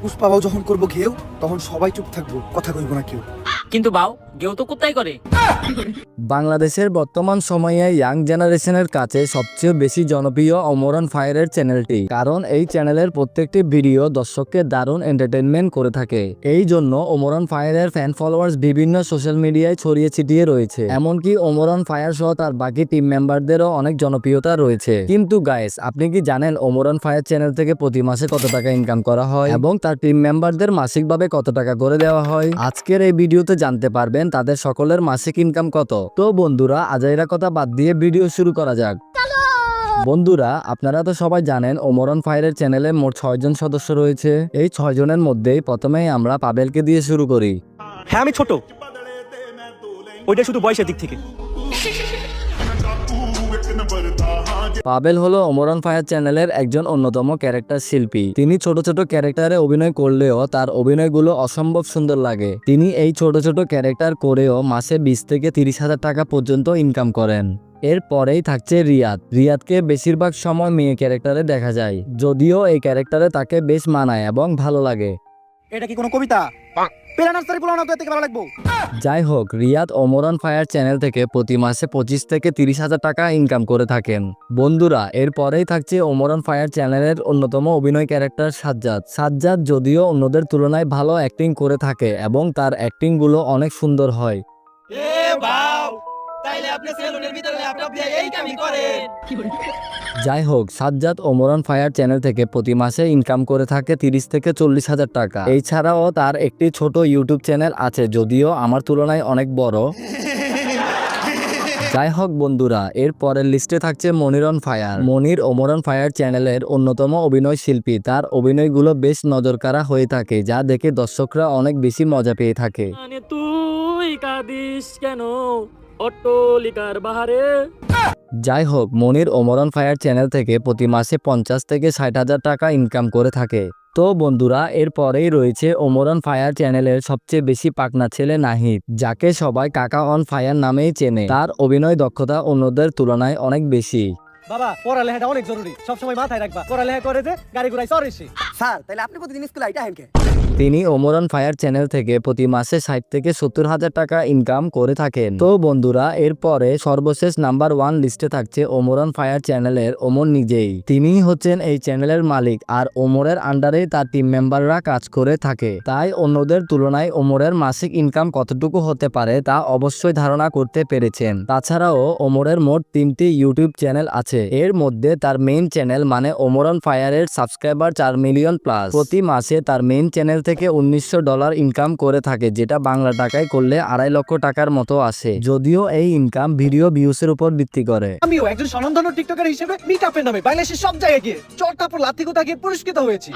পুষ্পাবাও যখন করবো ঘেউ তখন সবাই চুপ থাকবো, কথা কইবো না কেউ। কিন্তু বাউ গেও তো কোথায় করে? বাংলাদেশের বর্তমান সময়ে ইয়াং জেনারেশনের কাছে সবচেয়ে বেশি জনপ্রিয় অমরন ফায়ারের চ্যানেলটি, কারণ এই চ্যানেলের প্রত্যেকটি ভিডিও দর্শককে দারুণ এন্টারটেইনমেন্ট করে থাকে। এই জন্য অমরন ফায়ারের ফ্যান ফলোয়ার্স বিভিন্ন সোশ্যাল মিডিয়ায় ছড়িয়ে ছিটিয়ে রয়েছে। এমনকি অমরন ফায়ার সহ তার বাকি টিম মেম্বারদেরও অনেক জনপ্রিয়তা রয়েছে। কিন্তু গাইস, আপনি কি জানেন অমরন ফায়ার চ্যানেল থেকে প্রতি মাসে কত টাকা ইনকাম করা হয় এবং তার টিম মেম্বারদের মাসিকভাবে কত টাকা করে দেওয়া হয়? আজকের এই ভিডিওতে জানতে পারবেন তাদের সকলের মাসিক ইনকাম কত। তো বন্ধুরা, আজাইরা কথা বাদ দিয়ে ভিডিও শুরু করা যাক। বন্ধুরা, আপনারা তো সবাই জানেন অমরন ফায়ারের চ্যানেলে মোট 6 জন সদস্য রয়েছে। এই 6 জনের মধ্যেই প্রথমেই আমরা পাবেলকে দিয়ে শুরু করি। হ্যাঁ, আমি ছোট, ওইটা শুধু বয়সের দিক থেকে। পাবেল হলো অমরন ফায়ার চ্যানেলের একজন অন্যতম ক্যারেক্টার শিল্পী। তিনি ছোট ছোট ক্যারেক্টারে অভিনয় করলেও তার অভিনয়গুলো অসম্ভব সুন্দর লাগে। তিনি এই ছোট ছোট ক্যারেক্টার করেও মাসে 20 থেকে 30 হাজার টাকা পর্যন্ত ইনকাম করেন। এরপরেই থাকছে রিয়াদ। রিয়াদকে বেশিরভাগ সময় মেয়ে ক্যারেক্টারে দেখা যায়, যদিও এই ক্যারেক্টারে তাকে বেশ মানায় এবং ভালো লাগে। এটা কি কোনো কবিতা? পেলা নার্সারি বলো না তো, এতে ভালো লাগবো। যাই হোক, রিয়াদ অমরন ফায়ার চ্যানেল থেকে প্রতি মাসে 25 থেকে 30 হাজার টাকা ইনকাম করে থাকেন। বন্ধুরা, এরপরেই থাকছে অমরন ফায়ার চ্যানেলের অন্যতম অভিনয় ক্যারেক্টার সাজ্জাদ। সাজ্জাদ যদিও অন্যদের তুলনায় ভালো অ্যাক্টিং করে থাকে এবং তার অ্যাক্টিং গুলো অনেক সুন্দর হয়। যাই হোক, সাজ্জাদ অমরন ফায়ার চ্যানেল থেকে প্রতি মাসে ইনকাম করে থাকে 30 থেকে 40 হাজার টাকা। এছাড়াও তার একটি ছোট ইউটিউব চ্যানেল আছে, যদিও আমার তুলনায় অনেক বড়। যাই হোক বন্ধুরা, এর পরের লিস্টে থাকছে মনির অন ফায়ার। মনির অমরন ফায়ার চ্যানেলের অন্যতম অভিনয় শিল্পী। তার অভিনয়গুলো বেশ নজরকাড়া হয়ে থাকে, যা দেখে দর্শকরা অনেক বেশি মজা পেয়ে থাকে। তুই কাঁদিস কেন অট্টলিকার বাহারে? যাই হোক, মনির অমরন ফায়ার চ্যানেল থেকে প্রতি মাসে 50 থেকে 60 হাজার টাকা ইনকাম করে থাকে। তো বন্ধুরা, এরপরেই রয়েছে অমরন ফায়ার চ্যানেলের সবচেয়ে বেশি পাকনা ছেলে নাহিদ, যাকে সবাই কাকা অন ফায়ার নামেই চেনে। তার অভিনয় দক্ষতা অন্যদের তুলনায় অনেক বেশি। বাবা, পড়ালেখাটা অনেক জরুরি, সবসময় মাথায় রাখবা। পড়ালেখা করে যে গাড়ি ঘোড়ায় চড়ে সে। স্যার, তাহলে আপনি প্রতিদিন স্কুলে আইটা হেনকে? তিনি অমরন ফায়ার চ্যানেল থেকে প্রতি মাসে 60 থেকে 70 হাজার টাকা ইনকাম করে থাকেন। তো বন্ধুরা, এরপরে সর্বশেষ নাম্বার 1 লিস্টে থাকছে অমরন ফায়ার চ্যানেলের ওমর নিজেই। তিনি হচ্ছেন এই চ্যানেলের মালিক, আর ওমরের আন্ডারে তার টিম মেম্বাররা কাজ করে থাকে। তাই অন্যদের তুলনায় ওমরের মাসিক ইনকাম কতটুকু হতে পারে তা অবশ্যই ধারণা করতে পেরেছেন। তাছাড়াও ওমরের মোট 3টি ইউটিউব চ্যানেল আছে। এর মধ্যে তার মেইন চ্যানেল মানে অমরন ফায়ারের সাবস্ক্রাইবার 4 মিলিয়ন প্লাস। প্রতি মাসে তার মেইন চ্যানেল থেকে $1900 ইনকাম করে থাকে, যেটা বাংলা টাকায় করলে 2.5 লক্ষ টাকার মতো আসে। যদিও এই ইনকাম ভিডিও ভিউসের উপর ভিত্তি করে। আমিও একজন স্বনামধন্য টিকটকার হিসেবে মিটআপের নামে বাংলাদেশের সব জায়গায় গিয়ে চড় তারপর লাথি কোথা গিয়ে পুরস্কৃত হয়েছি।